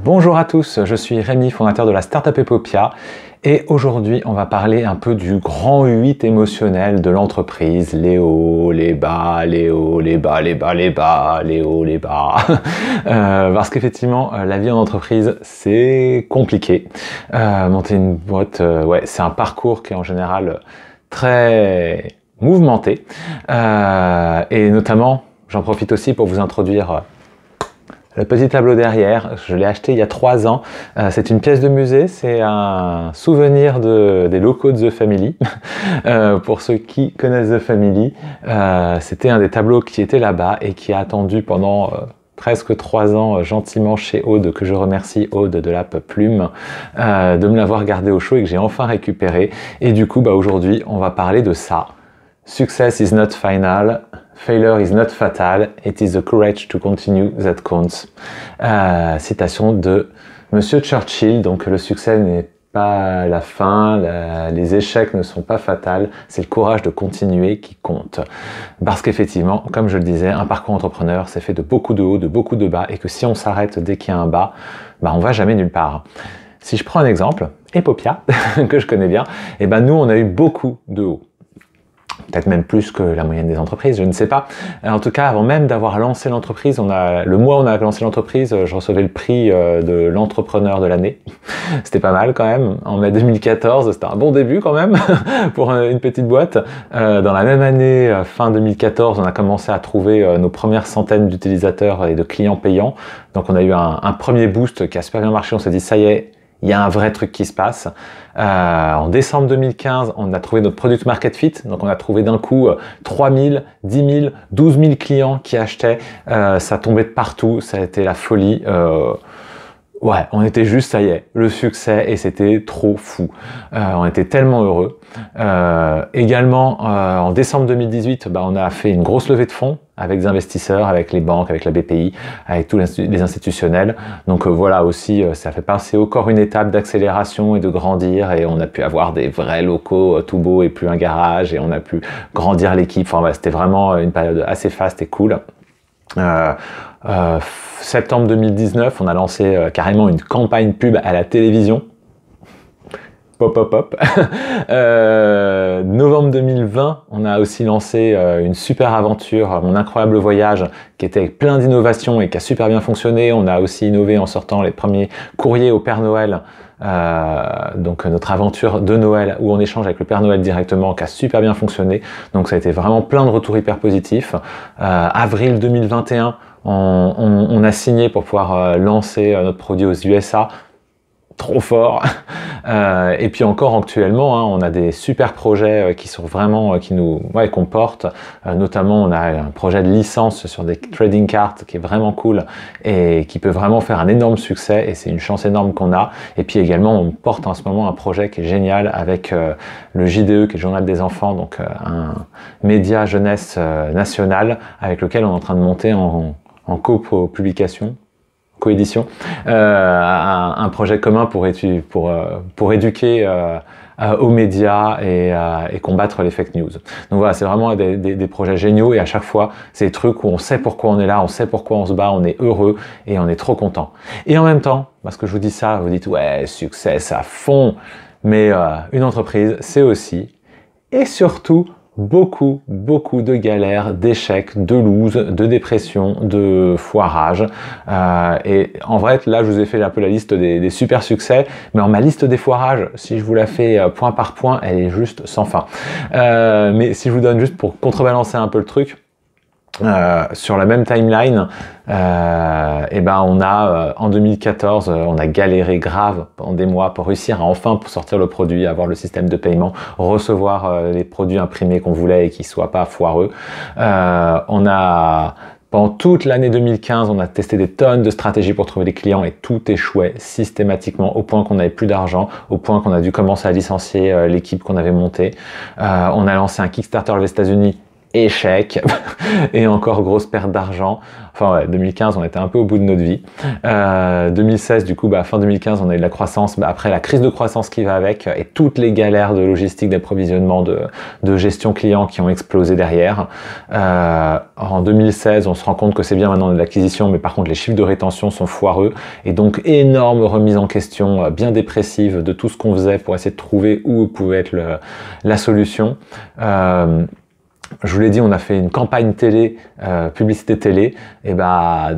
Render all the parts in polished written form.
Bonjour à tous, je suis Rémi, fondateur de la startup Epopia et aujourd'hui on va parler un peu du grand 8 émotionnel de l'entreprise, les hauts, les bas, les hauts, les bas, les bas, les bas, les hauts, les bas. Parce qu'effectivement la vie en entreprise c'est compliqué. Monter une boîte, ouais, c'est un parcours qui est en général très mouvementé et notamment j'en profite aussi pour vous introduire le petit tableau derrière. Je l'ai acheté il y a 3 ans. C'est une pièce de musée, c'est un souvenir des locaux de The Family. Pour ceux qui connaissent The Family, c'était un des tableaux qui était là-bas et qui a attendu pendant presque 3 ans gentiment chez Aude, que je remercie, Aude de l'app Plume, de me l'avoir gardé au chaud et que j'ai enfin récupéré. Et du coup, aujourd'hui, on va parler de ça. Success is not final. Failure is not fatal, it is the courage to continue that counts. Citation de Monsieur Churchill, donc le succès n'est pas la fin, les échecs ne sont pas fatals, c'est le courage de continuer qui compte. Parce qu'effectivement, comme je le disais, un parcours entrepreneur, c'est fait de beaucoup de hauts, de beaucoup de bas, et que si on s'arrête dès qu'il y a un bas, on va jamais nulle part. Si je prends un exemple, Epopia, que je connais bien, et nous on a eu beaucoup de hauts. Peut-être même plus que la moyenne des entreprises, je ne sais pas. En tout cas, avant même d'avoir lancé l'entreprise, le mois où on a lancé l'entreprise, je recevais le prix de l'entrepreneur de l'année. C'était pas mal quand même. En mai 2014, c'était un bon début quand même pour une petite boîte. Dans la même année, fin 2014, on a commencé à trouver nos premières centaines d'utilisateurs et de clients payants. Donc on a eu un premier boost qui a super bien marché. On s'est dit, ça y est, il y a un vrai truc qui se passe. En décembre 2015, on a trouvé notre product market fit. Donc, on a trouvé d'un coup 3 000, 10 000, 12 000 clients qui achetaient. Ça tombait de partout. Ça a été la folie. Ouais, on était juste, ça y est, le succès et c'était trop fou. On était tellement heureux. Également, en décembre 2018, on a fait une grosse levée de fonds avec des investisseurs, avec les banques, avec la BPI, avec tous les institutionnels. Donc voilà aussi, ça fait passer encore une étape d'accélération et de grandir et on a pu avoir des vrais locaux tout beaux et plus un garage et on a pu grandir l'équipe. Enfin, c'était vraiment une période assez faste et cool. Septembre 2019, on a lancé carrément une campagne pub à la télévision. Pop, pop, pop. Novembre 2020, on a aussi lancé une super aventure, Mon Incroyable Voyage, qui était avec plein d'innovations et qui a super bien fonctionné. On a aussi innové en sortant les premiers courriers au Père Noël. Donc notre aventure de Noël où on échange avec le Père Noël directement, qui a super bien fonctionné. Donc ça a été vraiment plein de retours hyper positifs. Avril 2021, on a signé pour pouvoir lancer notre produit aux USA. Trop fort. Et puis encore actuellement, on a des super projets qui sont vraiment, qu'on porte. Notamment, on a un projet de licence sur des trading cards qui est vraiment cool et qui peut vraiment faire un énorme succès. Et c'est une chance énorme qu'on a. Et puis également, on porte en ce moment un projet qui est génial avec le JDE, qui est le Journal des Enfants, donc un média jeunesse national avec lequel on est en train de monter en copublication. Coédition, un projet commun pour éduquer aux médias et combattre les fake news. Donc voilà, c'est vraiment des projets géniaux et à chaque fois, c'est des trucs où on sait pourquoi on est là, on sait pourquoi on se bat, on est heureux et on est trop content. Et en même temps, parce que je vous dis ça, vous dites ouais, succès à fond, mais une entreprise, c'est aussi et surtout beaucoup de galères, d'échecs, de lose, de dépression, de foirage. Et en vrai, là, je vous ai fait un peu la liste des super succès, mais ma liste des foirages, si je vous la fais point par point, elle est juste sans fin. Mais si je vous donne juste pour contrebalancer un peu le truc, sur la même timeline, on a en 2014, on a galéré grave pendant des mois pour réussir à enfin sortir le produit, avoir le système de paiement, recevoir les produits imprimés qu'on voulait et qu'ils soient pas foireux. Pendant toute l'année 2015, on a testé des tonnes de stratégies pour trouver des clients et tout échouait systématiquement au point qu'on n'avait plus d'argent, au point qu'on a dû commencer à licencier l'équipe qu'on avait montée. On a lancé un Kickstarter aux États-Unis. échec et encore grosse perte d'argent. Enfin ouais, 2015 on était un peu au bout de notre vie. 2016 du coup fin 2015 on a eu de la croissance, après la crise de croissance qui va avec et toutes les galères de logistique, d'approvisionnement, de gestion client qui ont explosé derrière. En 2016 on se rend compte que c'est bien maintenant de l'acquisition, mais par contre les chiffres de rétention sont foireux et donc énorme remise en question bien dépressive de tout ce qu'on faisait pour essayer de trouver où pouvait être la solution. Je vous l'ai dit, on a fait une campagne télé, publicité télé, et ouais,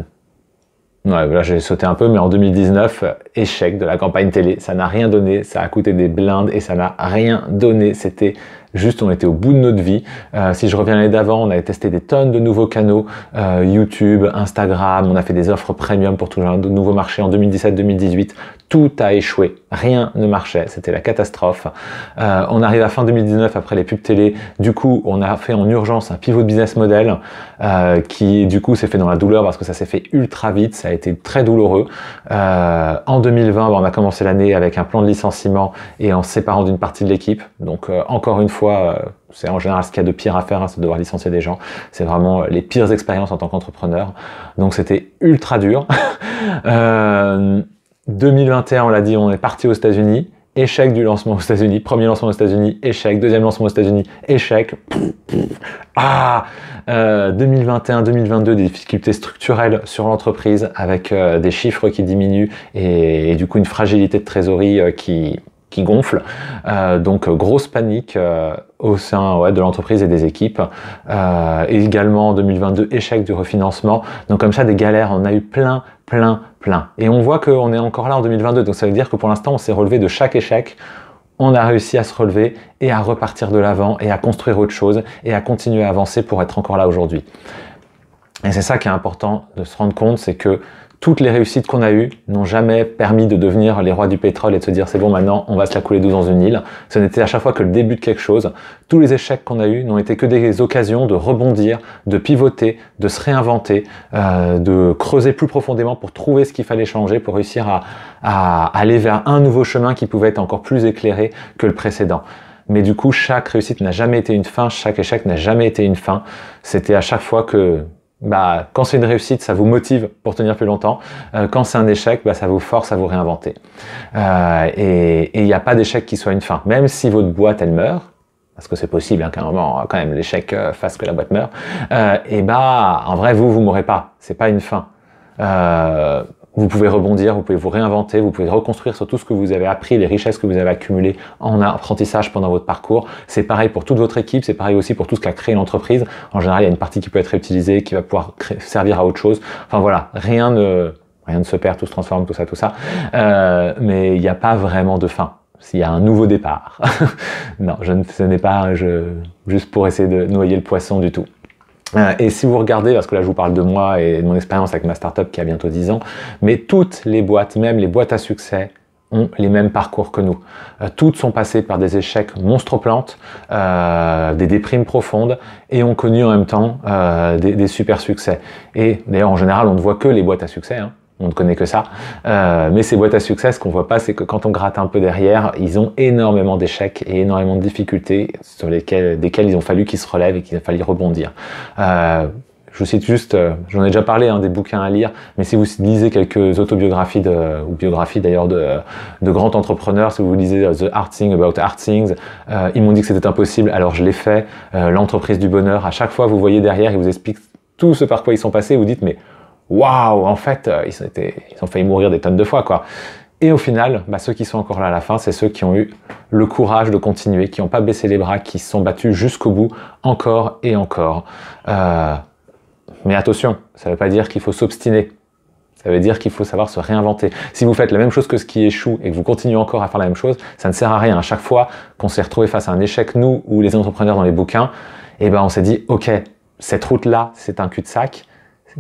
là j'ai sauté un peu, mais en 2019, échec de la campagne télé, ça n'a rien donné, ça a coûté des blindes et ça n'a rien donné, c'était juste, on était au bout de notre vie. Si je reviens l'année d'avant, on avait testé des tonnes de nouveaux canaux, YouTube, Instagram, on a fait des offres premium pour tout de nouveaux marchés en 2017-2018. Tout a échoué, rien ne marchait, c'était la catastrophe. On arrive à fin 2019 après les pubs télé, du coup on a fait en urgence un pivot de business model qui du coup s'est fait dans la douleur parce que ça s'est fait ultra vite, ça a été très douloureux. En 2020, on a commencé l'année avec un plan de licenciement et en se séparant d'une partie de l'équipe, donc encore une fois, c'est en général ce qu'il y a de pire à faire, c'est de devoir licencier des gens. C'est vraiment les pires expériences en tant qu'entrepreneur. Donc c'était ultra dur. 2021, on l'a dit, on est parti aux États-Unis. Échec du lancement aux États-Unis. Premier lancement aux États-Unis, échec. Deuxième lancement aux États-Unis, échec. 2021, 2022, des difficultés structurelles sur l'entreprise avec des chiffres qui diminuent et du coup une fragilité de trésorerie qui gonfle. Donc grosse panique au sein de l'entreprise et des équipes. Et également en 2022, échec du refinancement. Donc comme ça, des galères, on a eu plein. Et on voit qu'on est encore là en 2022. Donc ça veut dire que pour l'instant, on s'est relevé de chaque échec. On a réussi à se relever et à repartir de l'avant et à construire autre chose et à continuer à avancer pour être encore là aujourd'hui. Et c'est ça qui est important de se rendre compte, c'est que toutes les réussites qu'on a eues n'ont jamais permis de devenir les rois du pétrole et de se dire c'est bon maintenant on va se la couler douce dans une île. Ce n'était à chaque fois que le début de quelque chose. Tous les échecs qu'on a eus n'ont été que des occasions de rebondir, de pivoter, de se réinventer, de creuser plus profondément pour trouver ce qu'il fallait changer, pour réussir à aller vers un nouveau chemin qui pouvait être encore plus éclairé que le précédent. Mais du coup, chaque réussite n'a jamais été une fin, chaque échec n'a jamais été une fin. C'était à chaque fois que quand c'est une réussite, ça vous motive pour tenir plus longtemps. Quand c'est un échec, ça vous force à vous réinventer. Et il n'y a pas d'échec qui soit une fin. Même si votre boîte, elle meurt, parce que c'est possible qu'à un moment, quand même, l'échec fasse que la boîte meure, en vrai, vous mourrez pas. C'est pas une fin. Vous pouvez rebondir, vous pouvez vous réinventer, vous pouvez reconstruire sur tout ce que vous avez appris, les richesses que vous avez accumulées en apprentissage pendant votre parcours. C'est pareil pour toute votre équipe, c'est pareil aussi pour tout ce qu'a créé l'entreprise. En général, il y a une partie qui peut être réutilisée, qui va pouvoir servir à autre chose. Enfin voilà, rien ne se perd, tout se transforme, tout ça. Mais il n'y a pas vraiment de fin. S'il y a un nouveau départ. Non, ce n'est pas juste pour essayer de noyer le poisson du tout. Et si vous regardez, parce que là je vous parle de moi et de mon expérience avec ma startup qui a bientôt 10 ans, mais toutes les boîtes, même les boîtes à succès, ont les mêmes parcours que nous. Toutes sont passées par des échecs monstres-plantes, des déprimes profondes, et ont connu en même temps des super succès. Et d'ailleurs en général on ne voit que les boîtes à succès, on ne connaît que ça. Mais ces boîtes à succès, ce qu'on voit pas, c'est que quand on gratte un peu derrière, ils ont énormément d'échecs et énormément de difficultés sur desquelles il ont fallu qu'ils se relèvent et qu'il a fallu rebondir. Je vous cite juste, j'en ai déjà parlé, des bouquins à lire, mais si vous lisez quelques autobiographies ou biographies d'ailleurs de grands entrepreneurs, si vous lisez The Hard Thing About Hard Things, ils m'ont dit que c'était impossible, alors je l'ai fait. L'entreprise du bonheur, à chaque fois vous voyez derrière, ils vous expliquent tout ce par quoi ils sont passés, vous dites mais waouh, en fait, ils ont failli mourir des tonnes de fois, quoi. Et au final, ceux qui sont encore là à la fin, c'est ceux qui ont eu le courage de continuer, qui n'ont pas baissé les bras, qui se sont battus jusqu'au bout, encore et encore. Mais attention, ça ne veut pas dire qu'il faut s'obstiner. Ça veut dire qu'il faut savoir se réinventer. Si vous faites la même chose que ce qui échoue et que vous continuez encore à faire la même chose, ça ne sert à rien. À chaque fois qu'on s'est retrouvé face à un échec, nous ou les entrepreneurs dans les bouquins, on s'est dit, ok, cette route-là, c'est un cul-de-sac.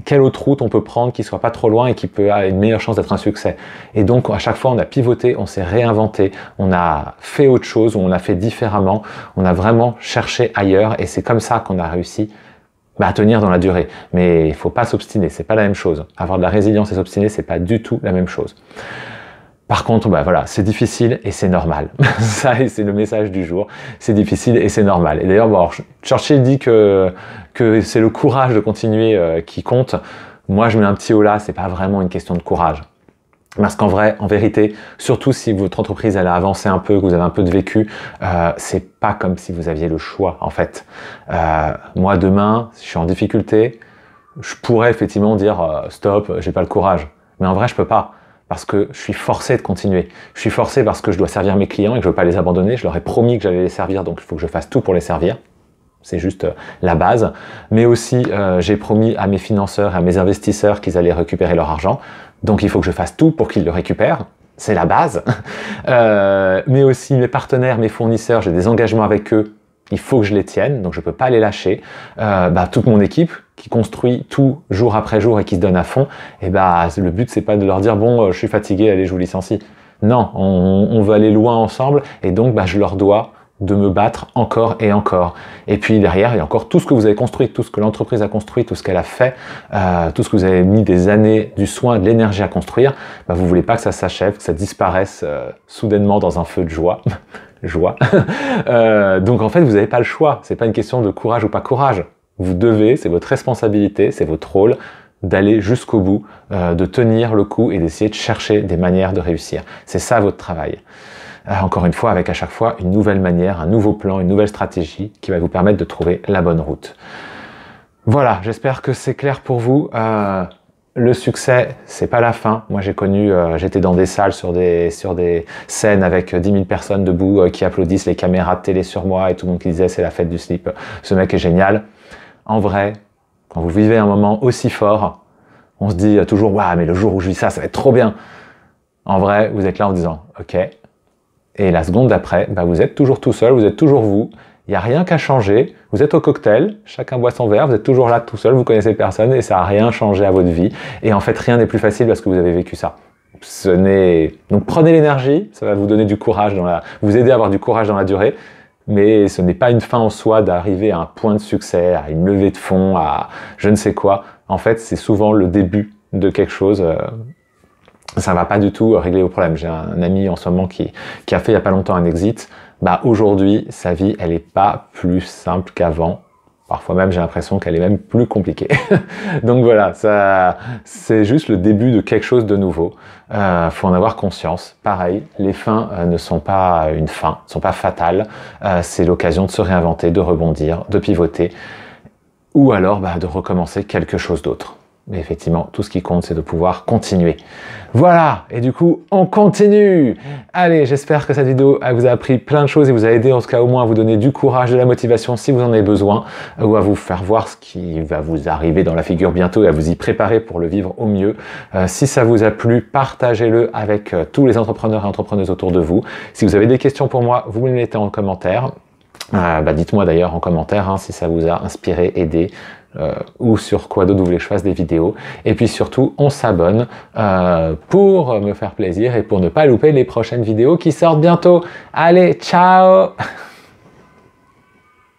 Quelle autre route on peut prendre qui soit pas trop loin et qui peut avoir une meilleure chance d'être un succès. Et donc à chaque fois on a pivoté, on s'est réinventé, on a fait autre chose ou on a fait différemment, on a vraiment cherché ailleurs et c'est comme ça qu'on a réussi à tenir dans la durée. Mais il faut pas s'obstiner, c'est pas la même chose. Avoir de la résilience et s'obstiner, c'est pas du tout la même chose. Par contre, bah voilà, c'est difficile et c'est normal. Ça, c'est le message du jour. C'est difficile et c'est normal. Et d'ailleurs, bon, Churchill dit que c'est le courage de continuer qui compte. Moi, je mets un petit haut là, c'est pas vraiment une question de courage. Parce qu'en vrai, en vérité, surtout si votre entreprise elle a avancé un peu, que vous avez un peu de vécu, c'est pas comme si vous aviez le choix en fait. Moi demain, si je suis en difficulté, je pourrais effectivement dire stop, j'ai pas le courage. Mais en vrai, je peux pas. Parce que je suis forcé de continuer. Je suis forcé parce que je dois servir mes clients et que je ne veux pas les abandonner. Je leur ai promis que j'allais les servir, donc il faut que je fasse tout pour les servir. C'est juste la base. Mais aussi, j'ai promis à mes financeurs et à mes investisseurs qu'ils allaient récupérer leur argent. Donc il faut que je fasse tout pour qu'ils le récupèrent. C'est la base. Mais aussi mes partenaires, mes fournisseurs, j'ai des engagements avec eux. Il faut que je les tienne, donc je ne peux pas les lâcher. Toute mon équipe qui construit tout jour après jour et qui se donne à fond, et le but c'est pas de leur dire bon je suis fatigué, allez je vous licencie. Non, on veut aller loin ensemble et donc je leur dois de me battre encore et encore. Et puis derrière, il y a encore tout ce que vous avez construit, tout ce que l'entreprise a construit, tout ce qu'elle a fait, tout ce que vous avez mis des années, du soin, de l'énergie à construire, vous voulez pas que ça s'achève, que ça disparaisse soudainement dans un feu de joie. Donc en fait, vous n'avez pas le choix. C'est pas une question de courage ou pas courage. Vous devez, c'est votre responsabilité, c'est votre rôle d'aller jusqu'au bout, de tenir le coup et d'essayer de chercher des manières de réussir. C'est ça votre travail. Encore une fois, avec à chaque fois une nouvelle manière, un nouveau plan, une nouvelle stratégie qui va vous permettre de trouver la bonne route. Voilà, j'espère que c'est clair pour vous. Le succès, c'est pas la fin. Moi, j'ai connu, j'étais dans des salles sur des scènes avec 10 000 personnes debout qui applaudissent, les caméras de télé sur moi et tout le monde qui disait c'est la fête du slip. Ce mec est génial. En vrai, quand vous vivez un moment aussi fort, on se dit toujours waouh, mais le jour où je vis ça, ça va être trop bien. En vrai, vous êtes là en disant ok. Et la seconde d'après, vous êtes toujours tout seul, vous êtes toujours vous. Il n'y a rien qu'à changer, vous êtes au cocktail, chacun boit son verre, vous êtes toujours là tout seul, vous connaissez personne et ça n'a rien changé à votre vie. Et en fait, rien n'est plus facile parce que vous avez vécu ça. Donc prenez l'énergie, ça va vous donner du courage, vous aider à avoir du courage dans la durée, mais ce n'est pas une fin en soi d'arriver à un point de succès, à une levée de fonds, à je ne sais quoi. En fait, c'est souvent le début de quelque chose. Ça ne va pas du tout régler vos problèmes. J'ai un ami en ce moment qui a fait il n'y a pas longtemps un exit. Aujourd'hui, sa vie, elle n'est pas plus simple qu'avant. Parfois même, j'ai l'impression qu'elle est même plus compliquée. Donc voilà, c'est juste le début de quelque chose de nouveau. Faut en avoir conscience. Pareil, les fins ne sont pas une fin, ne sont pas fatales. C'est l'occasion de se réinventer, de rebondir, de pivoter, ou alors de recommencer quelque chose d'autre. Mais effectivement, tout ce qui compte, c'est de pouvoir continuer. Voilà, et du coup, on continue. Allez, j'espère que cette vidéo vous a appris plein de choses et vous a aidé en tout cas au moins à vous donner du courage, de la motivation si vous en avez besoin, ou à vous faire voir ce qui va vous arriver dans la figure bientôt et à vous y préparer pour le vivre au mieux. Si ça vous a plu, partagez-le avec tous les entrepreneurs et entrepreneuses autour de vous. Si vous avez des questions pour moi, vous me les mettez en commentaire. Dites-moi d'ailleurs en commentaire si ça vous a inspiré, aidé, ou sur quoi d'autre vous voulez que je fasse des vidéos. Et puis surtout, on s'abonne pour me faire plaisir et pour ne pas louper les prochaines vidéos qui sortent bientôt. Allez, ciao!